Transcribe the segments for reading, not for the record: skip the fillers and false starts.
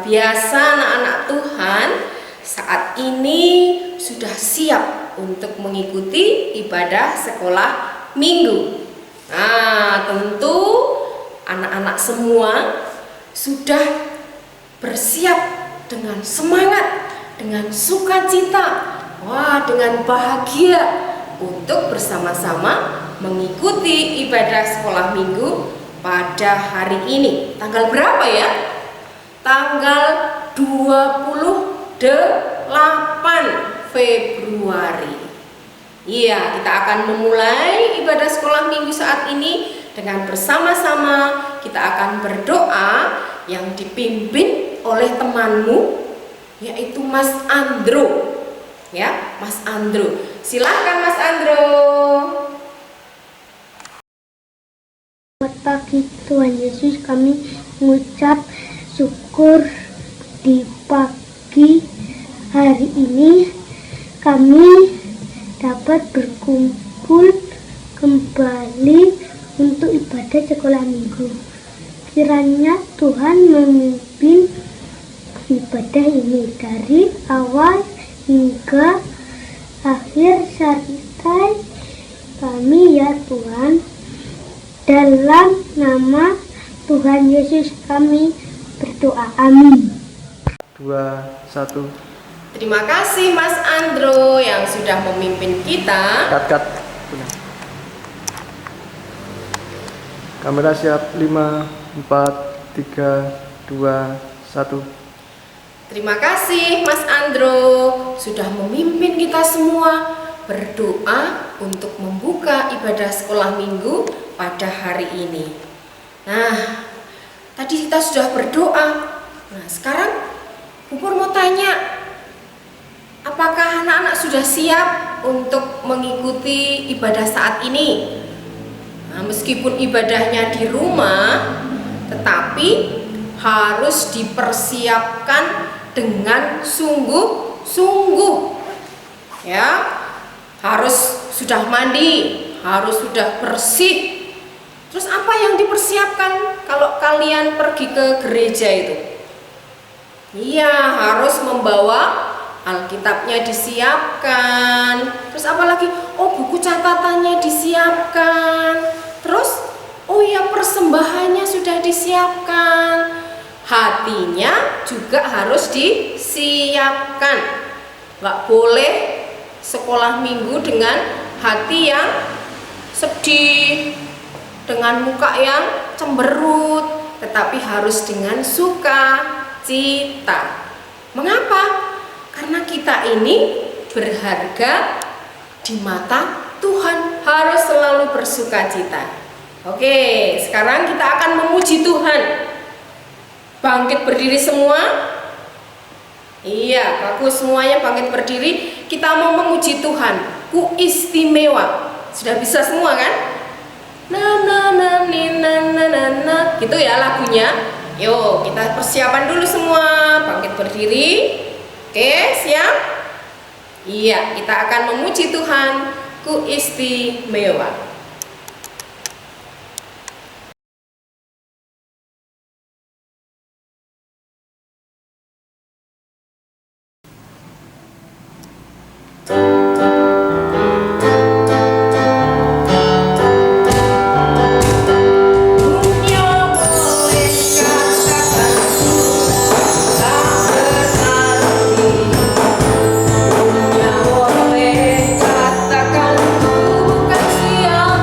biasa anak-anak Tuhan saat ini sudah siap untuk mengikuti ibadah sekolah minggu. Nah, tentu anak-anak semua sudah bersiap dengan semangat, dengan sukacita, dengan bahagia untuk bersama-sama mengikuti ibadah sekolah minggu pada hari ini. Tanggal berapa ya? Tanggal 28 Februari. Iya, kita akan memulai ibadah sekolah minggu saat ini dengan bersama-sama kita akan berdoa yang dipimpin oleh temanmu, yaitu Mas Andro. Ya, Mas Andro. Silakan Mas Andro. Selamat pagi Tuhan Yesus, kami mengucap syukur di pagi hari ini kami dapat berkumpul kembali untuk ibadah sekolah minggu. Kiranya Tuhan memimpin ibadah ini dari awal hingga akhir sampai kami ya Tuhan. Dalam nama Tuhan Yesus kami berdoa, amin. 2, 1. Terima kasih Mas Andro yang sudah memimpin kita. Cut. Kamera siap. 5, 4, 3, 2, 1. Terima kasih Mas Andro sudah memimpin kita semua berdoa untuk membuka ibadah sekolah minggu pada hari ini. Nah, tadi kita sudah berdoa. Nah, sekarang Bu Pur mau tanya, apakah anak-anak sudah siap untuk mengikuti ibadah saat ini? Nah, meskipun ibadahnya di rumah, tetapi harus dipersiapkan dengan sungguh-sungguh. Ya, harus sudah mandi, harus sudah bersih. Terus apa yang dipersiapkan kalau kalian pergi ke gereja itu? Iya, harus membawa Alkitabnya disiapkan. Terus apa lagi? Oh, buku catatannya disiapkan. Terus, oh ya, persembahannya sudah disiapkan. Hatinya juga harus disiapkan. Nggak boleh sekolah minggu dengan hati yang sedih, dengan muka yang cemberut, tetapi harus dengan sukacita. Mengapa? Karena kita ini berharga di mata Tuhan, harus selalu bersukacita. Oke, sekarang kita akan memuji Tuhan. Bangkit berdiri semua. Iya, bagus semuanya bangkit berdiri. Kita mau memuji Tuhan. Ku istimewa. Sudah bisa semua kan? Na gitu ya lagunya. Yuk kita persiapan dulu semua. Bangkit berdiri. Oke, siap? Iya, kita akan memuji Tuhan. Ku istimewa. Katakan ku bukan siapa.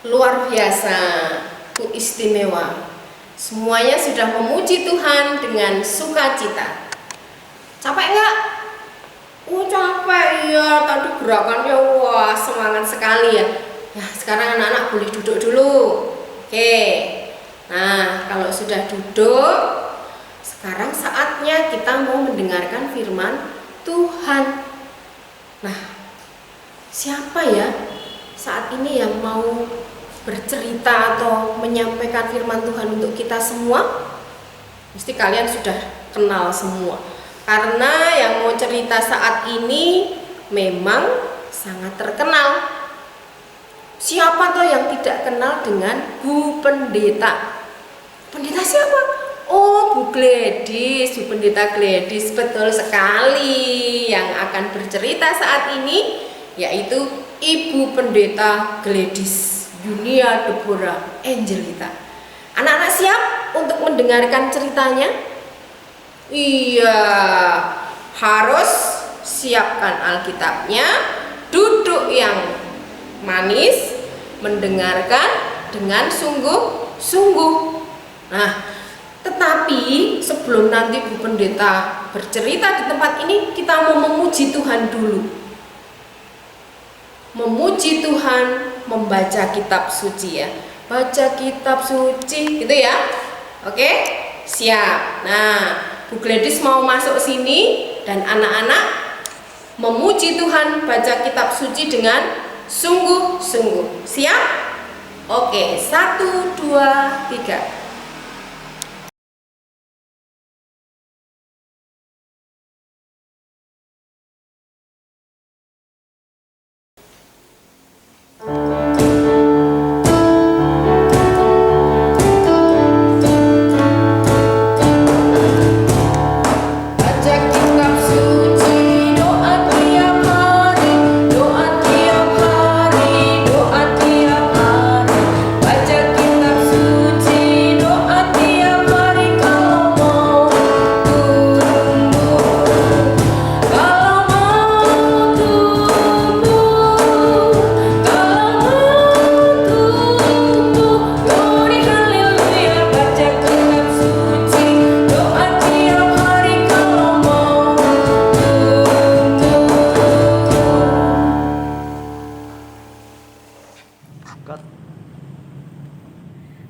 Luar biasa, istimewa. Semuanya sudah memuji Tuhan dengan sukacita. Capek nggak? Capek ya, tadi gerakannya wah semangat sekali ya. Ya sekarang anak-anak boleh duduk dulu. Oke. Nah kalau sudah duduk, sekarang saatnya kita mau mendengarkan firman Tuhan. Nah, siapa ya saat ini yang mau bercerita atau menyampaikan firman Tuhan untuk kita semua? Mesti kalian sudah kenal semua. Karena yang mau cerita saat ini memang sangat terkenal. Siapa toh yang tidak kenal dengan Bu Pendeta? Pendeta siapa? Oh, Bu Gladys, Bu Pendeta Gladys, betul sekali. Yang akan bercerita saat ini yaitu Ibu Pendeta Gladys Yunia Deborah Angelita. Anak-anak siap untuk mendengarkan ceritanya? Iya, harus siapkan Alkitabnya, duduk yang manis, mendengarkan dengan sungguh-sungguh. Nah, tetapi sebelum nanti Bu Pendeta bercerita di tempat ini, kita mau memuji Tuhan dulu. Memuji Tuhan, membaca kitab suci ya. Baca kitab suci gitu ya. Oke? Siap. Nah, Bu Gladys mau masuk sini dan anak-anak memuji Tuhan, baca kitab suci dengan sungguh-sungguh. Siap? Oke, 1, 2, 3.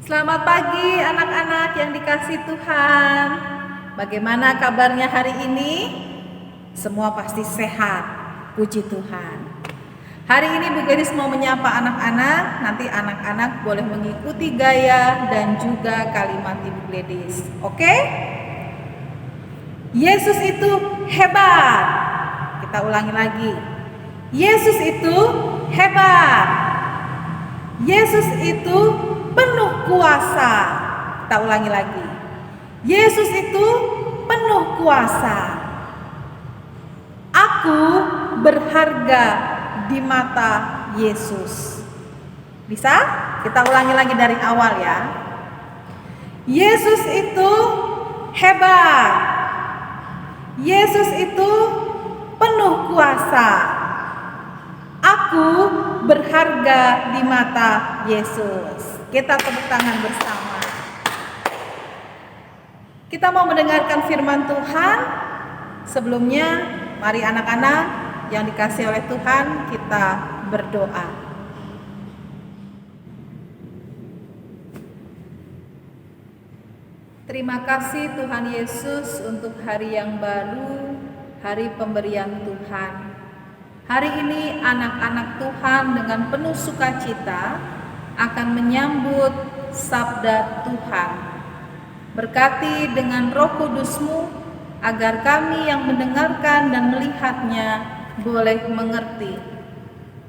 Selamat pagi anak-anak yang dikasihi Tuhan. Bagaimana kabarnya hari ini? Semua pasti sehat, puji Tuhan. Hari ini Bu Gladys mau menyapa anak-anak. Nanti anak-anak boleh mengikuti gaya dan juga kalimat Ibu Gladys. Oke? Yesus itu hebat. Kita ulangi lagi. Yesus itu hebat. Yesus itu penuh kuasa. Kita ulangi lagi. Yesus itu penuh kuasa. Aku berharga di mata Yesus. Bisa? Kita ulangi lagi dari awal ya. Yesus itu hebat. Yesus itu penuh kuasa. Aku berharga di mata Yesus. Kita tepuk tangan bersama. Kita mau mendengarkan firman Tuhan. Sebelumnya, mari anak-anak yang dikasihi oleh Tuhan, kita berdoa. Terima kasih Tuhan Yesus untuk hari yang baru, hari pemberian Tuhan. Hari ini anak-anak Tuhan dengan penuh sukacita akan menyambut sabda Tuhan. Berkati dengan Roh Kudus-Mu agar kami yang mendengarkan dan melihatnya boleh mengerti.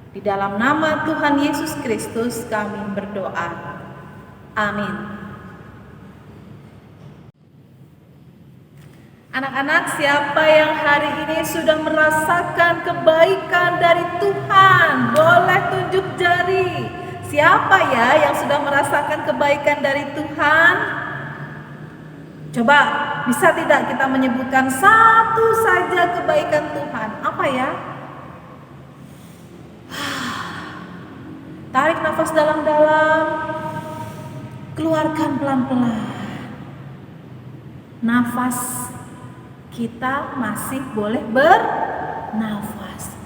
Di dalam nama Tuhan Yesus Kristus kami berdoa. Amin. Anak-anak, siapa yang hari ini sudah merasakan kebaikan dari Tuhan? Boleh tunjuk jari. Siapa ya yang sudah merasakan kebaikan dari Tuhan? Coba, bisa tidak kita menyebutkan satu saja kebaikan Tuhan? Apa ya? Tarik nafas nafas dalam-dalam, keluarkan pelan-pelan. Nafas kita masih boleh bernafas.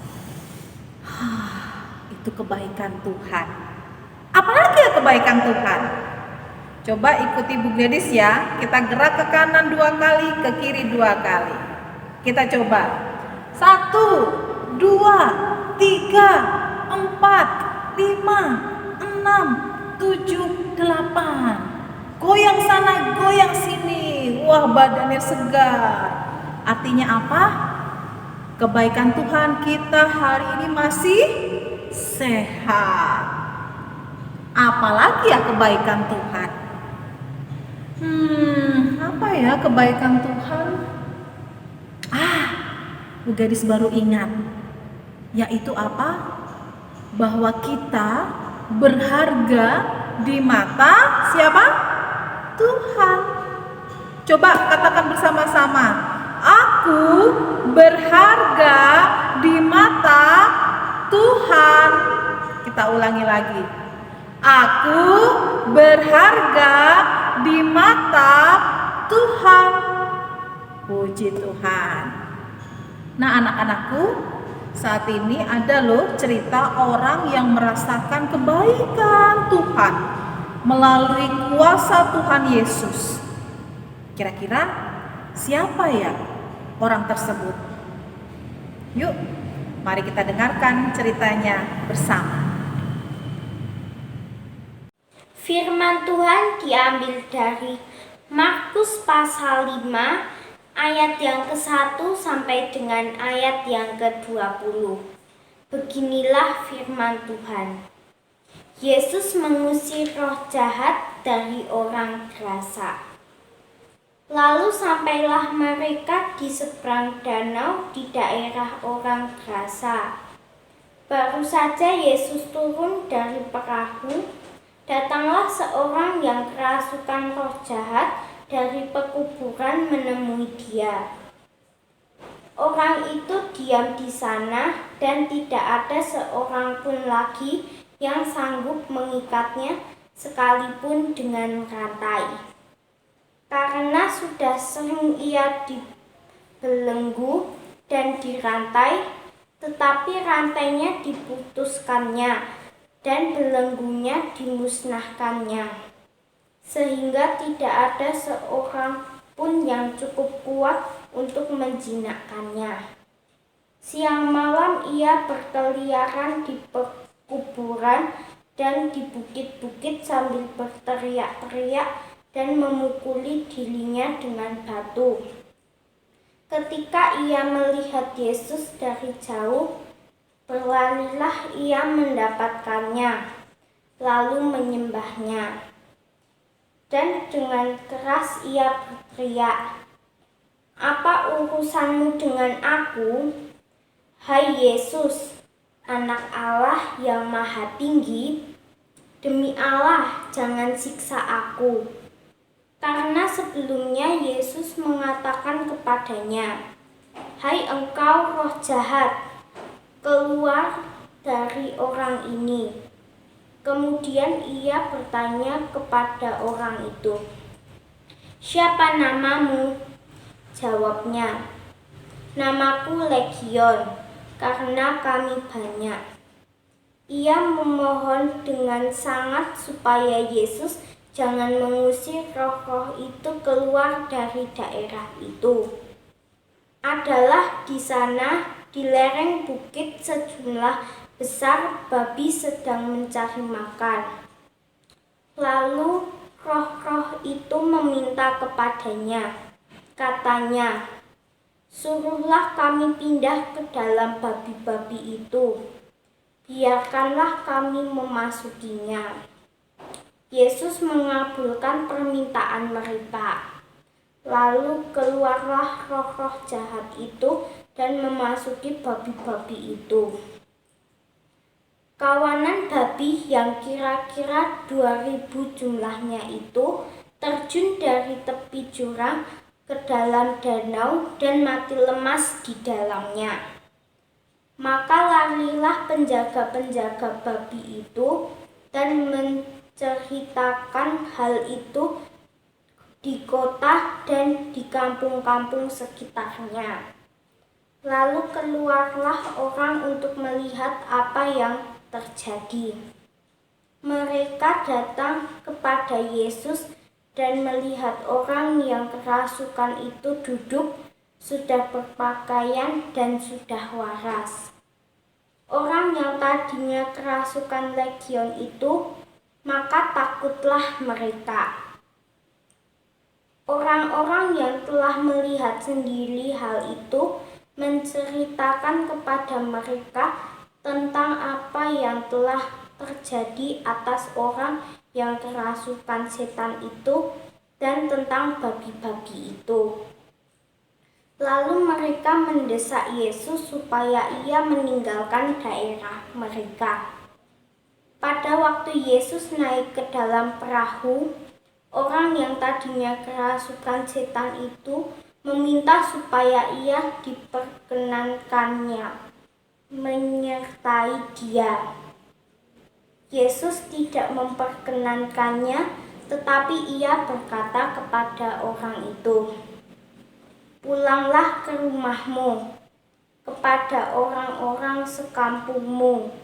Itu kebaikan Tuhan. Apalagi ya kebaikan Tuhan? Coba ikuti Bu Gladys ya. Kita gerak ke kanan 2 kali, ke kiri 2 kali. Kita coba. 1, 2, 3, 4, 5, 6, 7, 8. Goyang sana, goyang sini. Wah, badannya segar. Artinya apa? Kebaikan Tuhan kita hari ini masih sehat. Apalagi ya kebaikan Tuhan? Apa ya kebaikan Tuhan? Bu Gadis baru ingat. Yaitu apa? Bahwa kita berharga di mata siapa? Tuhan. Coba katakan bersama-sama. Aku berharga di mata Tuhan. Kita ulangi lagi. Aku berharga di mata Tuhan. Puji Tuhan. Nah, anak-anakku, saat ini ada loh cerita orang yang merasakan kebaikan Tuhan melalui kuasa Tuhan Yesus. Kira-kira siapa ya orang tersebut? Yuk, mari kita dengarkan ceritanya bersama. Firman Tuhan diambil dari Markus pasal 5 ayat yang ke-1 sampai dengan ayat yang ke-20. Beginilah firman Tuhan. Yesus mengusir roh jahat dari orang gerasa. Lalu sampailah mereka di seberang danau di daerah orang gerasa. Baru saja Yesus turun dari perahu, datanglah seorang yang kerasukan roh jahat dari pekuburan menemui dia. Orang itu diam di sana dan tidak ada seorang pun lagi yang sanggup mengikatnya sekalipun dengan rantai. Karena sudah sering ia dibelenggu dan dirantai, tetapi rantainya diputuskannya dan belenggunya dimusnahkannya, sehingga tidak ada seorang pun yang cukup kuat untuk menjinakkannya. Siang malam ia berkeliaran di kuburan dan di bukit-bukit sambil berteriak-teriak dan memukuli dirinya dengan batu. Ketika ia melihat Yesus dari jauh, berlarilah ia mendapatkannya, lalu menyembahnya. Dan dengan keras ia berteriak, "Apa urusanmu dengan aku, hai Yesus, Anak Allah yang Maha Tinggi? Demi Allah, jangan siksa aku." Karena sebelumnya Yesus mengatakan kepadanya, "Hai engkau roh jahat, keluar dari orang ini." Kemudian ia bertanya kepada orang itu, "Siapa namamu?" Jawabnya, "Namaku Legion, karena kami banyak." Ia memohon dengan sangat supaya Yesus jangan mengusir roh-roh itu keluar dari daerah itu. Adalah di sana, di lereng bukit sejumlah besar babi sedang mencari makan. Lalu roh-roh itu meminta kepadanya. Katanya, "Suruhlah kami pindah ke dalam babi-babi itu. Biarkanlah kami memasukinya." Yesus mengabulkan permintaan mereka. Lalu keluarlah roh-roh jahat itu dan memasuki babi-babi itu. Kawanan babi yang kira-kira 2.000 jumlahnya itu terjun dari tepi jurang ke dalam danau dan mati lemas di dalamnya. Maka larilah penjaga-penjaga babi itu dan menceritakan hal itu di kota dan di kampung-kampung sekitarnya. Lalu keluarlah orang untuk melihat apa yang terjadi. Mereka datang kepada Yesus dan melihat orang yang kerasukan itu duduk, sudah berpakaian dan sudah waras. Orang yang tadinya kerasukan legion itu, maka takutlah mereka. Orang-orang yang telah melihat sendiri hal itu menceritakan kepada mereka tentang apa yang telah terjadi atas orang yang kerasukan setan itu dan tentang babi-babi itu. Lalu mereka mendesak Yesus supaya ia meninggalkan daerah mereka. Pada waktu Yesus naik ke dalam perahu, orang yang tadinya kerasukan setan itu meminta supaya ia diperkenankannya menyertai dia. Yesus tidak memperkenankannya, tetapi ia berkata kepada orang itu, "Pulanglah ke rumahmu, kepada orang-orang sekampungmu,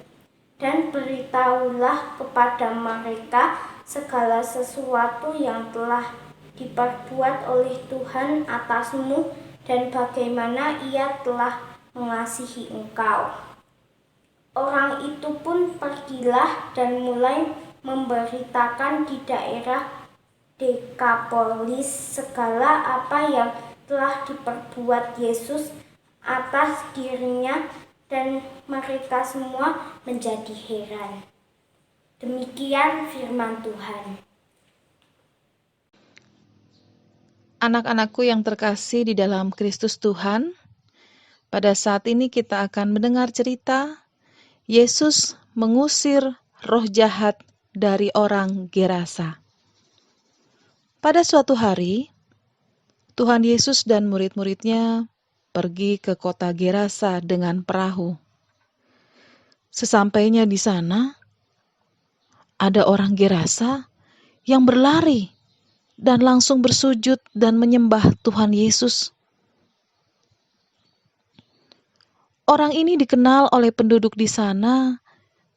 dan beritahulah kepada mereka segala sesuatu yang telah diperbuat oleh Tuhan atasmu dan bagaimana ia telah mengasihi engkau." Orang itu pun pergilah dan mulai memberitakan di daerah Dekapolis segala apa yang telah diperbuat Yesus atas dirinya, dan mereka semua menjadi heran. Demikian firman Tuhan. Anak-anakku yang terkasih di dalam Kristus Tuhan, pada saat ini kita akan mendengar cerita Yesus mengusir roh jahat dari orang Gerasa. Pada suatu hari, Tuhan Yesus dan murid-muridnya pergi ke kota Gerasa dengan perahu. Sesampainya di sana, ada orang Gerasa yang berlari dan langsung bersujud dan menyembah Tuhan Yesus. Orang ini dikenal oleh penduduk di sana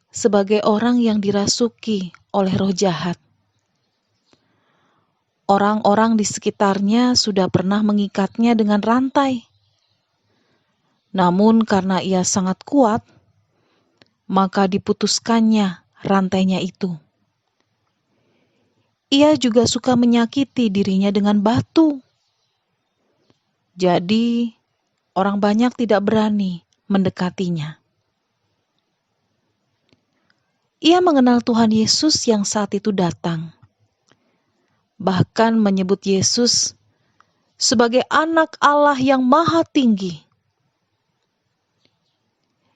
sebagai orang yang dirasuki oleh roh jahat. Orang-orang di sekitarnya sudah pernah mengikatnya dengan rantai. Namun karena ia sangat kuat, maka diputuskannya rantainya itu. Ia juga suka menyakiti dirinya dengan batu. Jadi, orang banyak tidak berani mendekatinya. Ia mengenal Tuhan Yesus yang saat itu datang. Bahkan menyebut Yesus sebagai anak Allah yang maha tinggi.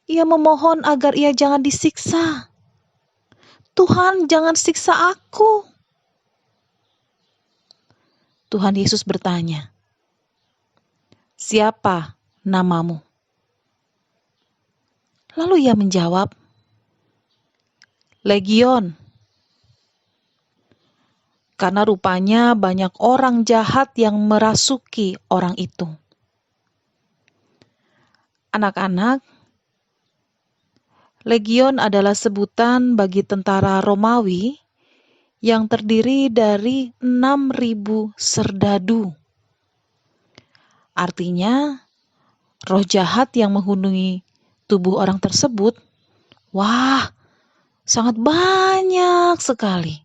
Ia memohon agar ia jangan disiksa. Tuhan, jangan siksa aku. Tuhan Yesus bertanya, "Siapa namamu?" Lalu ia menjawab, "Legion." Karena rupanya banyak orang jahat yang merasuki orang itu. Anak-anak, Legion adalah sebutan bagi tentara Romawi yang terdiri dari 6.000 serdadu. Artinya, roh jahat yang menghuni tubuh orang tersebut, wah, sangat banyak sekali.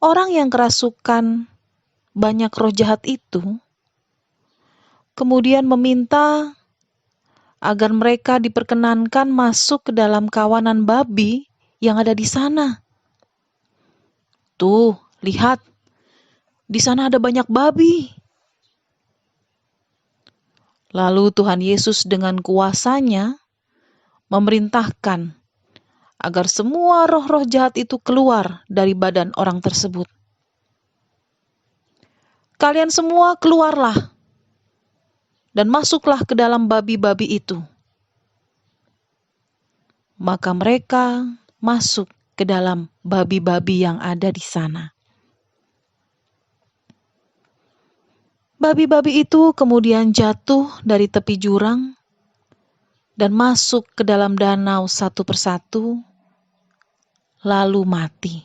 Orang yang kerasukan banyak roh jahat itu kemudian meminta agar mereka diperkenankan masuk ke dalam kawanan babi yang ada di sana. Tuh, lihat, di sana ada banyak babi. Lalu Tuhan Yesus dengan kuasanya memerintahkan agar semua roh-roh jahat itu keluar dari badan orang tersebut. Kalian semua keluarlah dan masuklah ke dalam babi-babi itu. maka mereka masuk ke dalam babi-babi yang ada di sana. Babi-babi itu kemudian jatuh dari tepi jurang dan masuk ke dalam danau satu persatu, lalu mati.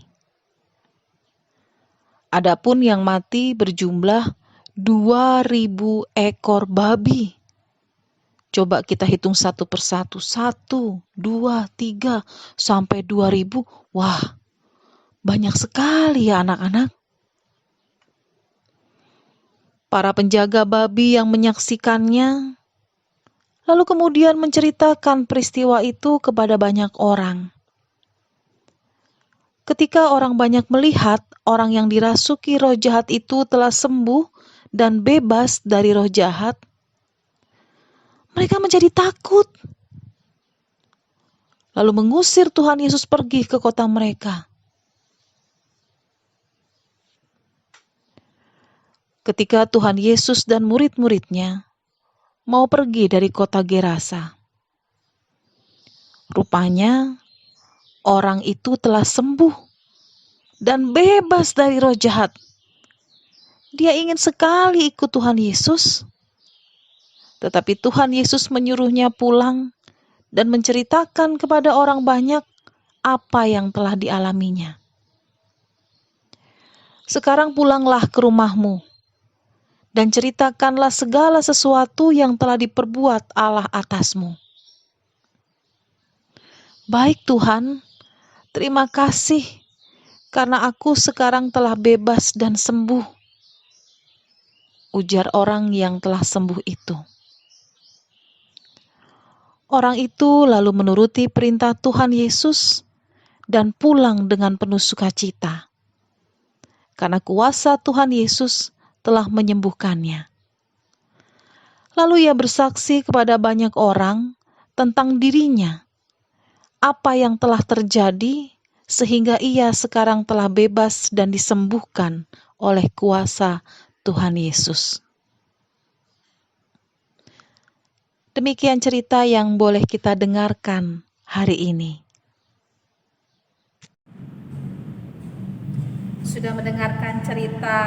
Adapun yang mati berjumlah 2.000 ekor babi. Coba kita hitung satu persatu, 1, 2, 3, sampai 2.000. Wah, banyak sekali ya anak-anak. Para penjaga babi yang menyaksikannya, lalu kemudian menceritakan peristiwa itu kepada banyak orang. Ketika orang banyak melihat orang yang dirasuki roh jahat itu telah sembuh dan bebas dari roh jahat, mereka menjadi takut. Lalu mengusir Tuhan Yesus pergi ke kota mereka. Ketika Tuhan Yesus dan murid-muridnya mau pergi dari kota Gerasa, rupanya orang itu telah sembuh dan bebas dari roh jahat. Dia ingin sekali ikut Tuhan Yesus, tetapi Tuhan Yesus menyuruhnya pulang dan menceritakan kepada orang banyak apa yang telah dialaminya. Sekarang pulanglah ke rumahmu dan ceritakanlah segala sesuatu yang telah diperbuat Allah atasmu. Baik Tuhan, terima kasih karena aku sekarang telah bebas dan sembuh, ujar orang yang telah sembuh itu. Orang itu lalu menuruti perintah Tuhan Yesus dan pulang dengan penuh sukacita, karena kuasa Tuhan Yesus telah menyembuhkannya. Lalu ia bersaksi kepada banyak orang tentang dirinya, apa yang telah terjadi sehingga ia sekarang telah bebas dan disembuhkan oleh kuasa Tuhan Yesus. Demikian cerita yang boleh kita dengarkan hari ini. Sudah mendengarkan cerita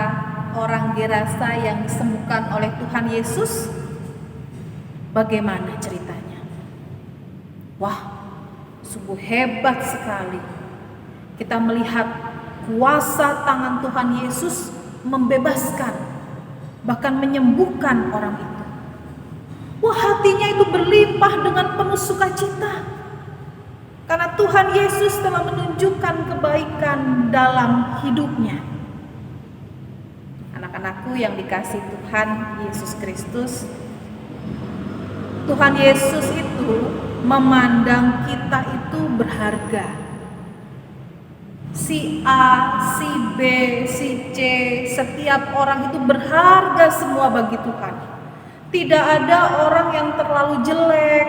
orang Gerasa yang disembuhkan oleh Tuhan Yesus? Bagaimana ceritanya? Wah, sungguh hebat sekali. Kita melihat kuasa tangan Tuhan Yesus membebaskan, bahkan menyembuhkan orang itu. Wah, hatinya itu berlimpah dengan penuh sukacita. Karena Tuhan Yesus telah menunjukkan kebaikan dalam hidupnya. Anak-anakku yang dikasihi Tuhan Yesus Kristus, Tuhan Yesus itu memandang kita itu berharga. Si A, si B, si C, setiap orang itu berharga semua bagi Tuhan. Tidak ada orang yang terlalu jelek,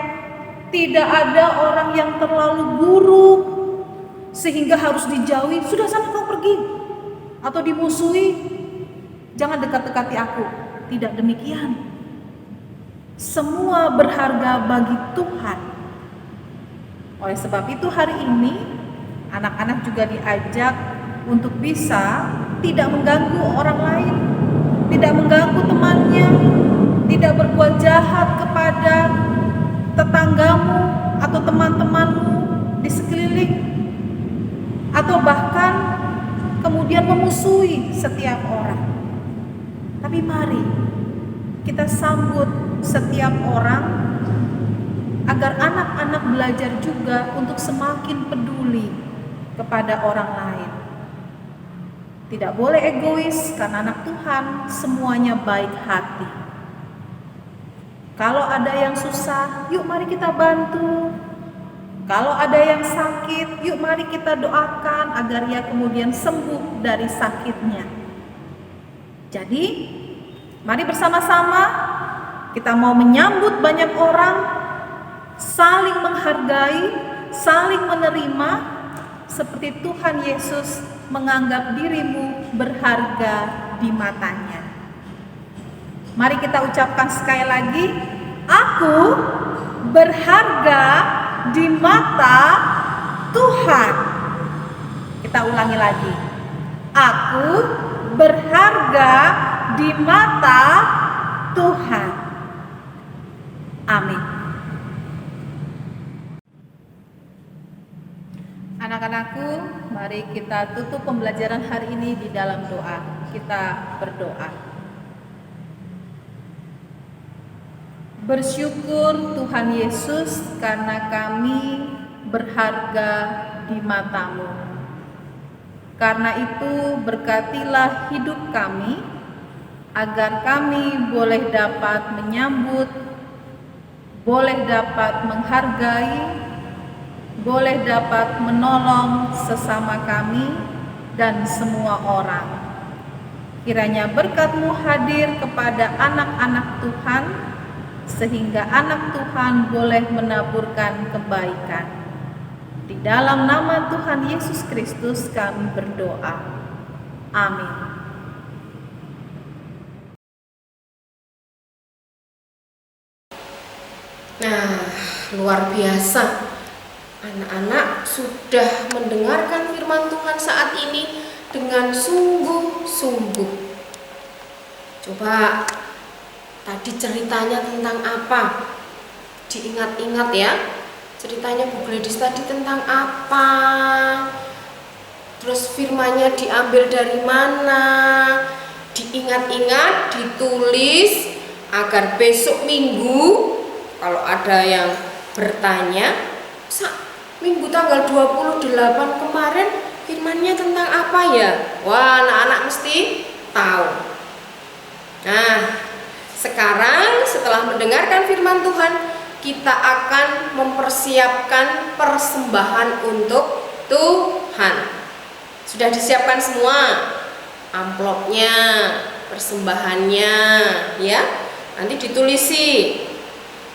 tidak ada orang yang terlalu buruk sehingga harus dijauhi. Sudah sana kau pergi, atau dimusuhi, jangan dekat-dekati aku. Tidak demikian. Semua berharga bagi Tuhan. Oleh sebab itu hari ini anak-anak juga diajak untuk bisa tidak mengganggu orang lain, tidak mengganggu temannya, tidak berbuat jahat kepada tetanggamu atau teman-temanmu di sekeliling, atau bahkan kemudian memusuhi setiap orang. Tapi mari kita sambut setiap orang agar anak-anak belajar juga untuk semakin peduli kepada orang lain. Tidak boleh egois, karena anak Tuhan semuanya baik hati. Kalau ada yang susah, yuk mari kita bantu. Kalau ada yang sakit, yuk mari kita doakan agar ia kemudian sembuh dari sakitnya. Jadi, mari bersama-sama kita mau menyambut banyak orang, saling menghargai, saling menerima, seperti Tuhan Yesus menganggap dirimu berharga di matanya. Mari kita ucapkan sekali lagi, aku berharga di mata Tuhan. Kita ulangi lagi. Aku berharga di mata Tuhan. Amin. Anak-anakku, mari kita tutup pembelajaran hari ini di dalam doa. Kita berdoa. Bersyukur Tuhan Yesus karena kami berharga di mata-Mu. Karena itu berkatilah hidup kami, agar kami boleh dapat menyambut, boleh dapat menghargai, boleh dapat menolong sesama kami dan semua orang. Kiranya berkat-Mu hadir kepada anak-anak Tuhan, sehingga anak Tuhan boleh menaburkan kebaikan. Di dalam nama Tuhan Yesus Kristus kami berdoa. Amin. Nah, luar biasa. Anak-anak sudah mendengarkan firman Tuhan saat ini dengan sungguh-sungguh. Coba tadi ceritanya tentang apa? Diingat-ingat ya. Ceritanya Bu Gladys tadi tentang apa? Terus firmannya diambil dari mana? Diingat-ingat, ditulis agar besok Minggu kalau ada yang bertanya, Minggu tanggal 28 kemarin firmannya tentang apa ya? Wah, anak-anak mesti tahu. Nah, sekarang setelah mendengarkan firman Tuhan, kita akan mempersiapkan persembahan untuk Tuhan. Sudah disiapkan semua amplopnya, persembahannya ya. Nanti ditulisi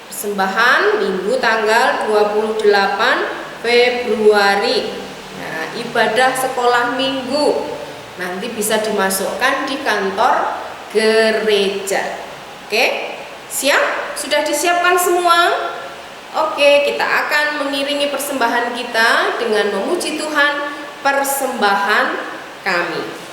persembahan Minggu tanggal 28 Februari. Nah, ibadah sekolah Minggu nanti bisa dimasukkan di kantor gereja. Oke? Siap? Sudah disiapkan semua? Oke, kita akan mengiringi persembahan kita dengan memuji Tuhan, persembahan kami.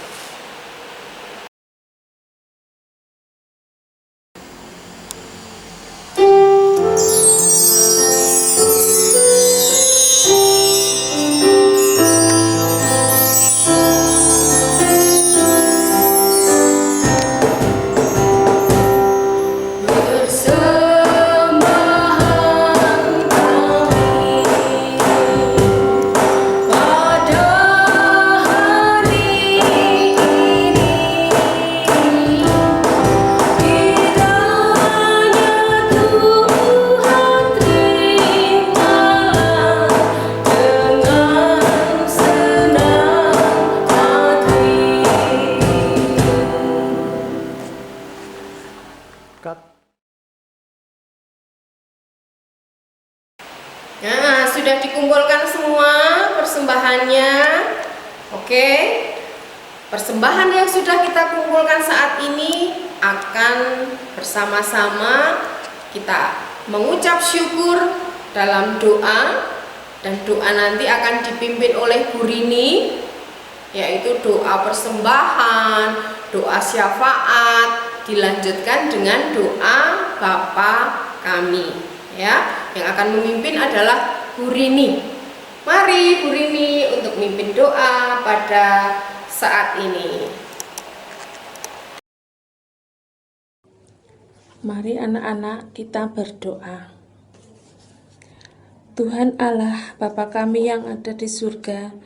Nah, sudah dikumpulkan semua persembahannya. Oke. Persembahan yang sudah kita kumpulkan saat ini akan bersama-sama kita mengucap syukur dalam doa, dan doa nanti akan dipimpin oleh Bu Rini, yaitu doa persembahan, doa syafaat, dilanjutkan dengan doa Bapa kami. Ya, yang akan memimpin adalah Bu Rini. Mari Bu Rini untuk memimpin doa pada saat ini. Mari anak-anak kita berdoa. Tuhan Allah, Bapa kami yang ada di surga,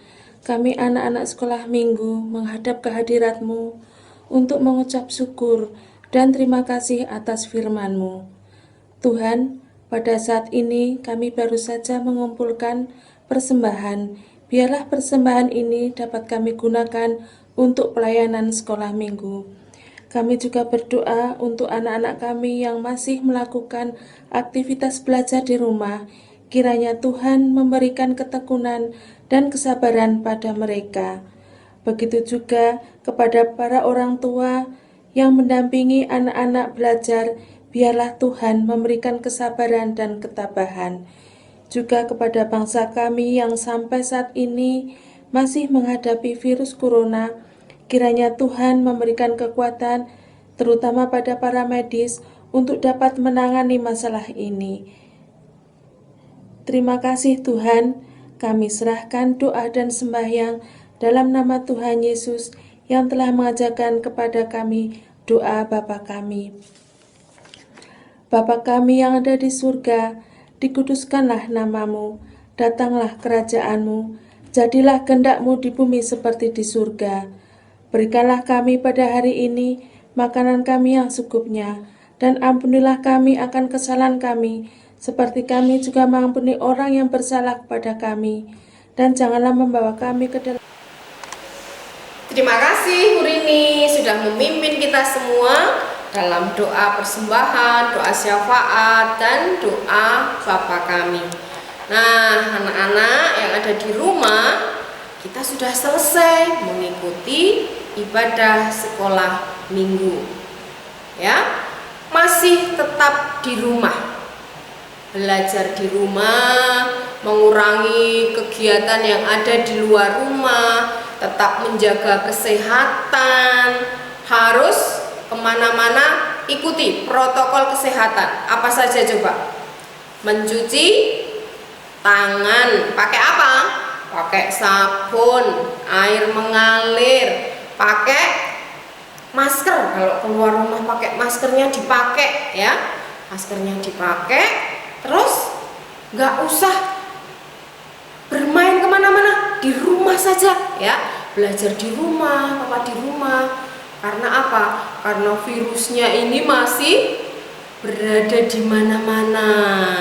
kami anak-anak sekolah minggu menghadap kehadirat-Mu untuk mengucap syukur dan terima kasih atas firman-Mu. Tuhan, pada saat ini kami baru saja mengumpulkan persembahan. Biarlah persembahan ini dapat kami gunakan untuk pelayanan sekolah minggu. Kami juga berdoa untuk anak-anak kami yang masih melakukan aktivitas belajar di rumah. Kiranya Tuhan memberikan ketekunan dan kesabaran pada mereka. Begitu juga kepada para orang tua yang mendampingi anak-anak belajar. Biarlah Tuhan memberikan kesabaran dan ketabahan. juga kepada bangsa kami yang sampai saat ini masih menghadapi virus corona. Kiranya Tuhan memberikan kekuatan, terutama pada para medis, untuk dapat menangani masalah ini. Terima kasih Tuhan, kami serahkan doa dan sembahyang dalam nama Tuhan Yesus yang telah mengajarkan kepada kami doa Bapa kami. Bapa kami yang ada di surga, dikuduskanlah namamu, datanglah kerajaanmu, jadilah kehendak-Mu di bumi seperti di surga. Berikanlah kami pada hari ini makanan kami yang secukupnya, dan ampunilah kami akan kesalahan kami, seperti kami juga mengampuni orang yang bersalah kepada kami. Dan janganlah membawa kami ke dalam. Terima kasih Bu Rini sudah memimpin kita semua dalam doa persembahan, doa syafaat, dan doa Bapa kami. Nah, anak-anak yang ada di rumah, kita sudah selesai mengikuti ibadah sekolah minggu. Ya, masih tetap di rumah. Belajar di rumah, mengurangi kegiatan yang ada di luar rumah, tetap menjaga kesehatan, harus kemana-mana ikuti protokol kesehatan. Apa saja coba? Mencuci tangan, pakai apa? Pakai sabun, air mengalir, pakai masker. Kalau keluar rumah pakai maskernya dipakai ya, maskernya dipakai. Terus nggak usah bermain kemana-mana, di rumah saja ya, belajar di rumah, papa di rumah. Karena apa? Karena virusnya ini masih berada di mana-mana.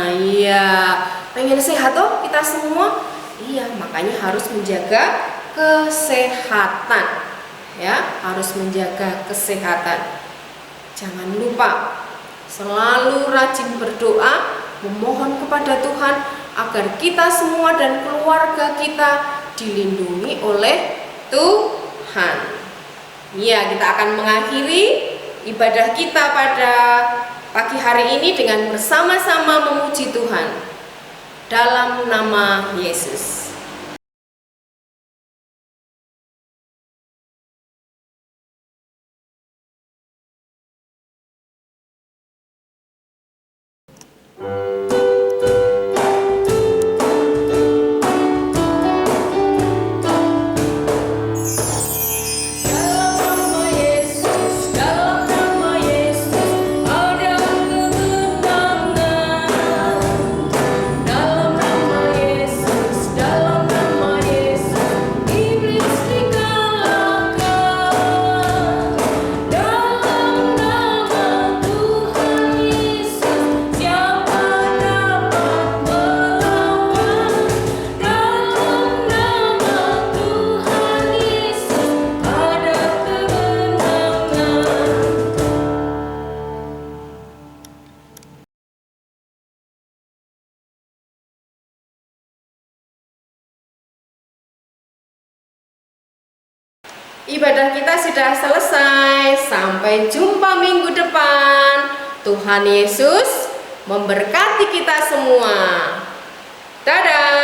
Iya, pengen sehat toh kita semua. Iya, makanya harus menjaga kesehatan. Ya, harus menjaga kesehatan. Jangan lupa selalu rajin berdoa, memohon kepada Tuhan agar kita semua dan keluarga kita dilindungi oleh Tuhan. Ya, kita akan mengakhiri ibadah kita pada pagi hari ini dengan bersama-sama memuji Tuhan dalam nama Yesus. Ibadah kita sudah selesai. Sampai jumpa minggu depan. Tuhan Yesus memberkati kita semua. Dadah.